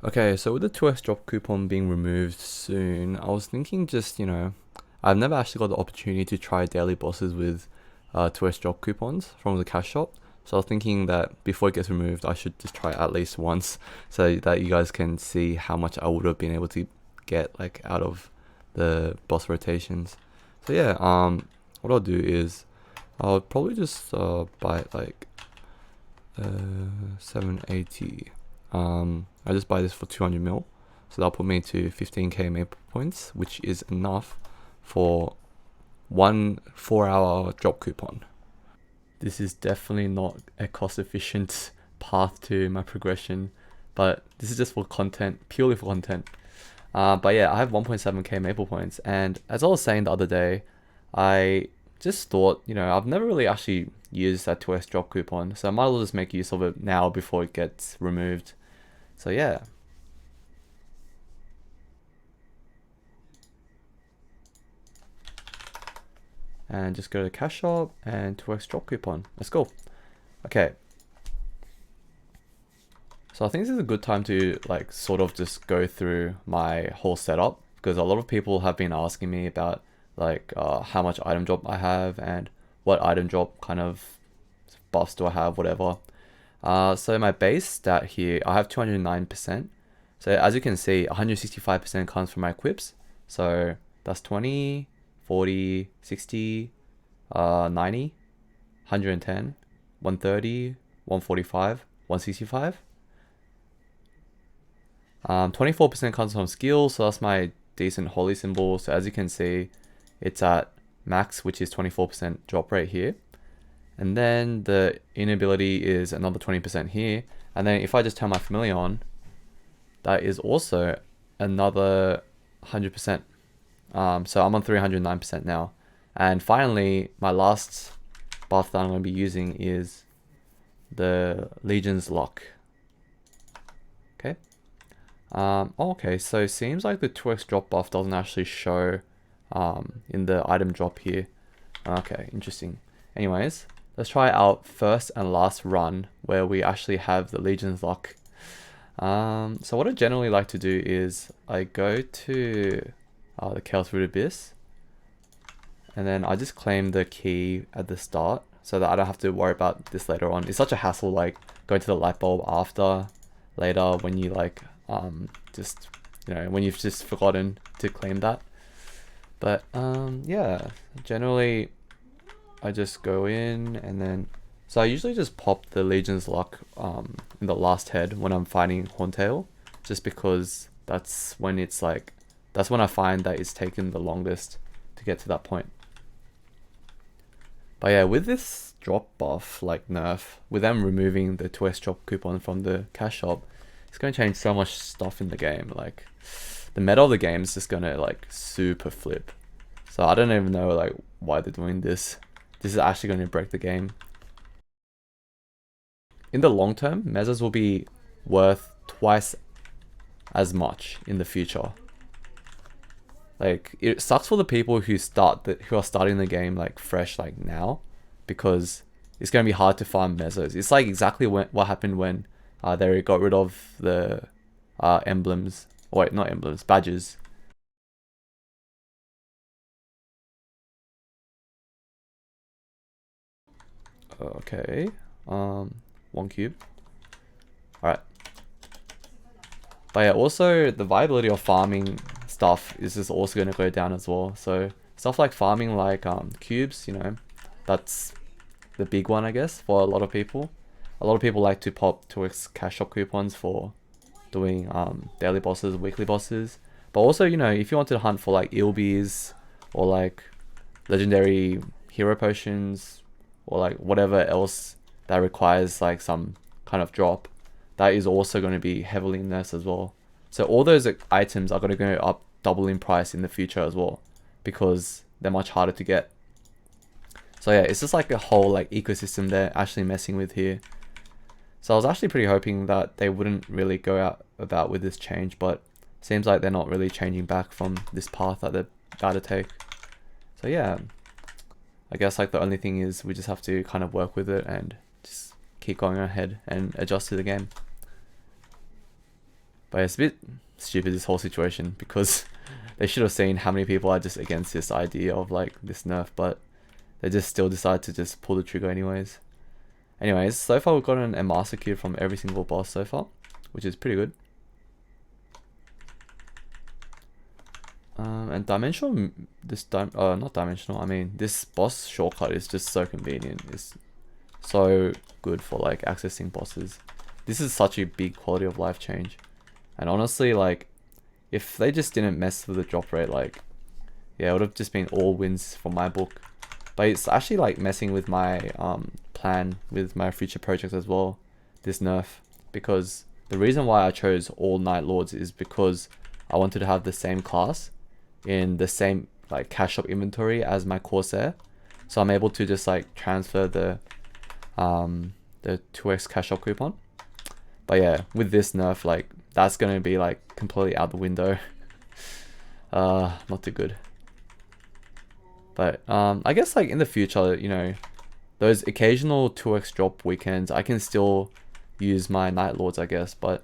Okay, so with the 2x drop coupon being removed soon, I was thinking just, I've never actually got the opportunity to try daily bosses with 2x drop coupons from the cash shop. So I was thinking that before it gets removed, I should just try it at least once so that you guys can see how much I would have been able to get like out of the boss rotations. So yeah, what I'll do is I'll probably just buy it like 780. I just buy this for 200 mil, so that'll put me to 15k maple points, which is enough for one 4-hour drop coupon. This is definitely not a cost efficient path to my progression, but this is just for content, purely for content. But yeah, I have 1.7k maple points, and as I was saying the other day, I just thought, I've never really actually used that 2x drop coupon, so I might as well just make use of it now before it gets removed. So yeah. And just go to the cash shop and 2x drop coupon. Let's go. Okay. So I think this is a good time to like sort of just go through my whole setup, because a lot of people have been asking me about like how much item drop I have and what item drop kind of buffs do I have, whatever. So my base stat here, I have 209%. So as you can see, 165% comes from my equips. So that's 20, 40, 60, 90, 110, 130, 145, 165. 24% comes from skill, so that's my decent holy symbol. So as you can see, it's at max, which is 24% drop rate here. And then the inability is another 20% here. And then if I just turn my familiar on, that is also another 100%. So I'm on 309% now. And finally, my last buff that I'm going to be using is the Legion's Lock. Okay. Okay, so it seems like the 2x drop buff doesn't actually show in the item drop here. Okay, interesting. Anyways, let's try our first and last run where we actually have the Legion's Lock. So what I generally like to do is I go to the Chaos Root Abyss, and then I just claim the key at the start so that I don't have to worry about this later on. It's such a hassle like going to the light bulb after later when you like just when you've just forgotten to claim that. But yeah, generally I just go in, and then so I usually just pop the Legion's Lock in the last head when I'm fighting Horntail, just because that's when it's like that's when I find that it's taken the longest to get to that point. But yeah, with this drop buff like nerf, with them removing the 2x drop coupon from the cash shop, it's going to change so much stuff in the game. Like the meta of the game is just going to like super flip. So I don't even know like why they're doing this. This is actually going to break the game. In the long term, Mezzas will be worth twice as much in the future. Like it sucks for the people who are starting the game like fresh like now, because it's going to be hard to farm Mezzos. It's like exactly what happened when they got rid of the emblems. Wait, not emblems, badges. Okay, 1 cube. Alright. But yeah, also the viability of farming stuff is just also going to go down as well. So stuff like farming like cubes, that's the big one I guess for a lot of people. A lot of people like to pop 2x cash shop coupons for doing daily bosses, weekly bosses. But also, if you wanted to hunt for like Ilbies or like legendary hero potions or like whatever else that requires like some kind of drop, that is also going to be heavily in this as well. So all those items are going to go up double in price in the future as well, because they're much harder to get. So yeah, it's just like a whole like ecosystem they're actually messing with here. So I was actually pretty hoping that they wouldn't really go out about with this change, but seems like they're not really changing back from this path that they're about to take. So yeah, I guess like the only thing is we just have to kind of work with it and just keep going ahead and adjust to the game. But it's a bit stupid, this whole situation, because they should have seen how many people are just against this idea of like this nerf, but they just still decide to just pull the trigger anyways. Anyways, so far we've gotten a master cube from every single boss so far, which is pretty good. And dimensional, not dimensional, I mean this boss shortcut is just so convenient. It's so good for like accessing bosses. This is such a big quality of life change. And honestly, like, if they just didn't mess with the drop rate, like, yeah, it would have just been all wins from my book. But it's actually like messing with my plan with my future projects as well, this nerf. Because the reason why I chose all Night Lords is because I wanted to have the same class in the same like cash shop inventory as my Corsair. So I'm able to just like transfer the 2x cash shop coupon. But yeah, with this nerf, like, that's gonna be like completely out the window. Not too good. But I guess like in the future, you know, those occasional 2x drop weekends, I can still use my Night Lords, I guess. But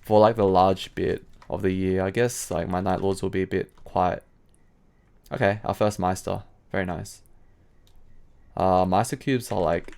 for like the large bit of the year, I guess like my Night Lords will be a bit quiet. Okay, our first Meister. Very nice. Meister cubes are like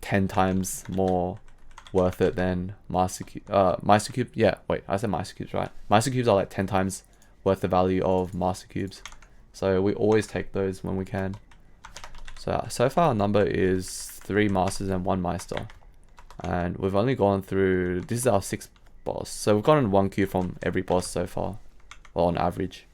10 times more worth it than Meister cube. Yeah, wait, I said Meister cubes, right? Meister cubes are like 10 times worth the value of Master cubes. So we always take those when we can. So far our number is 3 Masters and 1 Meister. And we've only gone through, this is our 6th boss. So we've gotten 1 cube from every boss so far. Well, on average.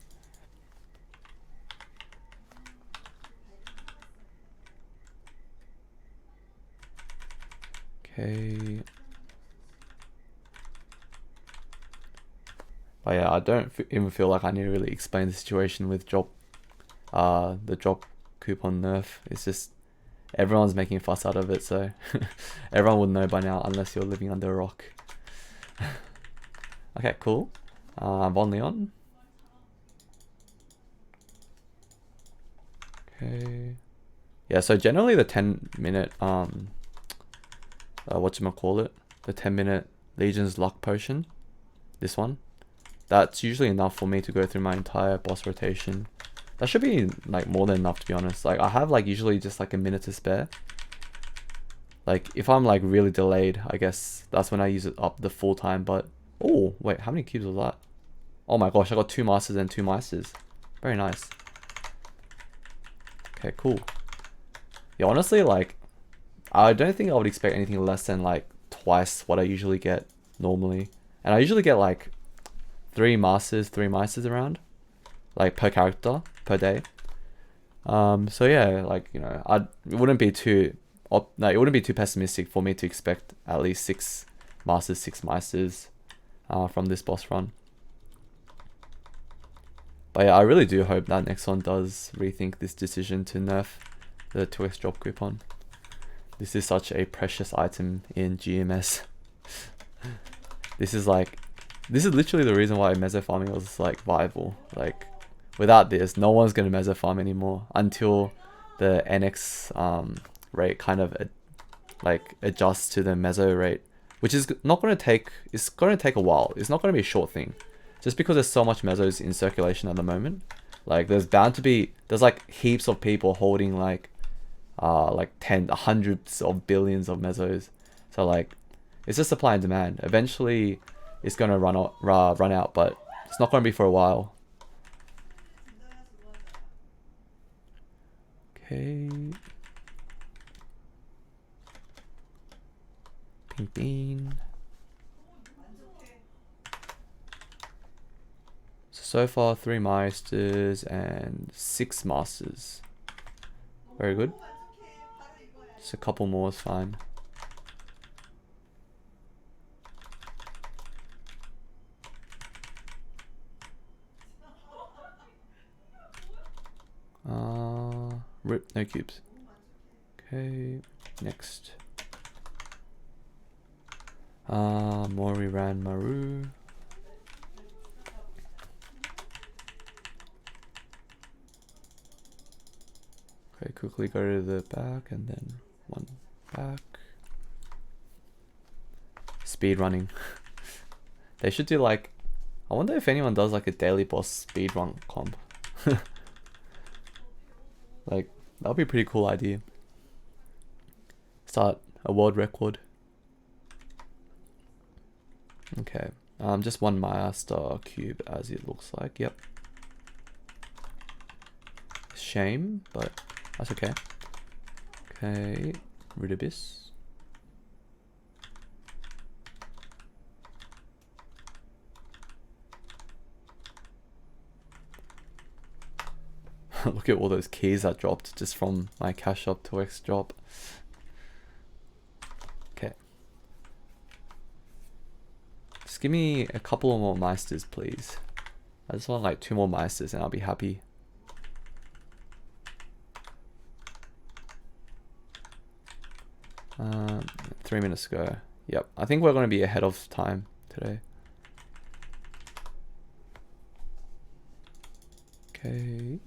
Okay. But yeah, I don't even feel like I need to really explain the situation with the drop coupon nerf. It's just everyone's making a fuss out of it, so everyone would know by now unless you're living under a rock. Okay, cool. Von Leon. Okay. Yeah, so generally the 10-minute whatchamacallit, the 10-minute Legion's Luck Potion, this one, that's usually enough for me to go through my entire boss rotation. That should be like more than enough, to be honest. Like, I have like usually just like a minute to spare. Like, if I'm like really delayed, I guess that's when I use it up the full time. But oh wait, how many cubes was that? Oh my gosh, I got 2 Masters and 2 Meisters. Very nice. Okay, cool. Yeah, honestly, like, I don't think I would expect anything less than like twice what I usually get normally. And I usually get like 3 Masters, 3 Meisters around, like per character per day. So yeah, like, you know, it wouldn't be too pessimistic for me to expect at least 6 Masters, 6 Meisters from this boss run. But yeah, I really do hope that Nexon does rethink this decision to nerf the 2x drop coupon. This is such a precious item in GMS. This is literally the reason why meso farming was like viable. Like, without this, no one's gonna meso farm anymore until the NX rate kind of like adjusts to the meso rate, which is not gonna take. It's gonna take a while. It's not gonna be a short thing, just because there's so much mesos in circulation at the moment. Like, there's like heaps of people holding like hundreds of billions of mesos. So like, it's just supply and demand. Eventually, it's gonna run out, but it's not gonna be for a while. Okay. Pink bean. So far 3 Meisters and 6 Masters. Very good. Just a couple more is fine. Rip, no cubes. Okay, next. Mori Ran Maru. Okay, quickly go to the back and then 1 back. Speed running. They should do like, I wonder if anyone does like a daily boss speedrun comp. Like, that would be a pretty cool idea. Start a world record. Okay, just one Maya star cube as it looks like, yep. Shame, but that's okay. Okay, Rudibus. Look at all those keys that dropped just from my cash shop 2x drop. Okay. Just give me a couple more Meisters, please. I just want like 2 more Meisters and I'll be happy. Um, 3 minutes ago. Yep, I think we're going to be ahead of time today. Okay.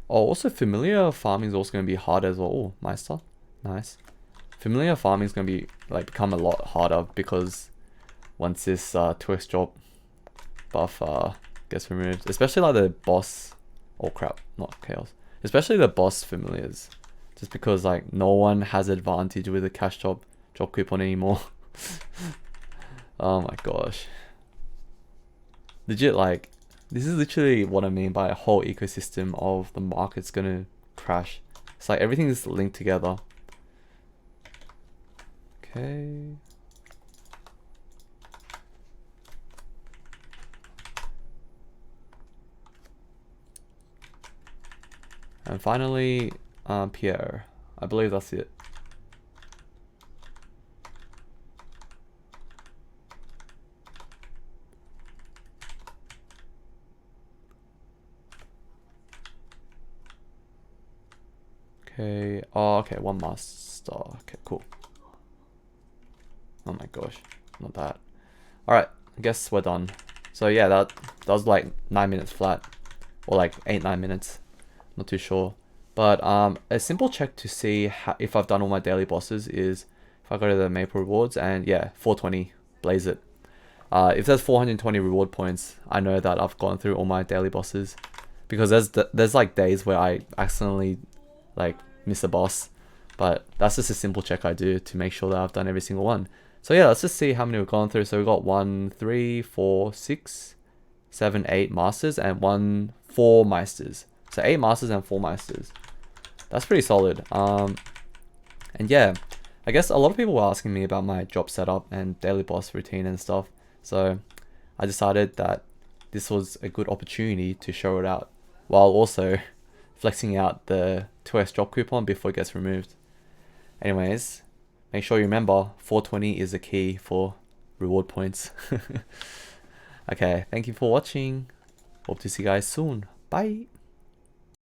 Oh, also familiar farming is also going to be hard as well. Oh, Meister. Nice. Familiar farming is going to be like become a lot harder because once this 2x drop buff gets removed, especially like the boss. Oh crap, not chaos. Especially the boss familiars, just because like no one has advantage with the cash drop coupon anymore. Oh my gosh. Legit, like, this is literally what I mean by a whole ecosystem of the market's gonna crash. It's like everything is linked together. Okay. And finally, Pierre. I believe that's it. Okay. Oh, okay. 1 master. Okay, cool. Oh my gosh, not bad. All right, I guess we're done. So yeah, that was like 9 minutes flat, or like 8-9 minutes. Not too sure. But a simple check to see if I've done all my daily bosses is if I go to the Maple rewards and yeah, 420, blaze it. If there's 420 reward points, I know that I've gone through all my daily bosses, because there's like days where I accidentally like miss a boss, but that's just a simple check I do to make sure that I've done every single one. So yeah, let's just see how many we've gone through. So we've got 1, 3, 4, 6, 7, 8 masters and 4 meisters. So 8 masters and 4 meisters. That's pretty solid. And yeah, I guess a lot of people were asking me about my job setup and daily boss routine and stuff. So I decided that this was a good opportunity to show it out, while also flexing out the 2x drop coupon before it gets removed. Anyways, make sure you remember 420 is the key for reward points. Okay, thank you for watching. Hope to see you guys soon. Bye.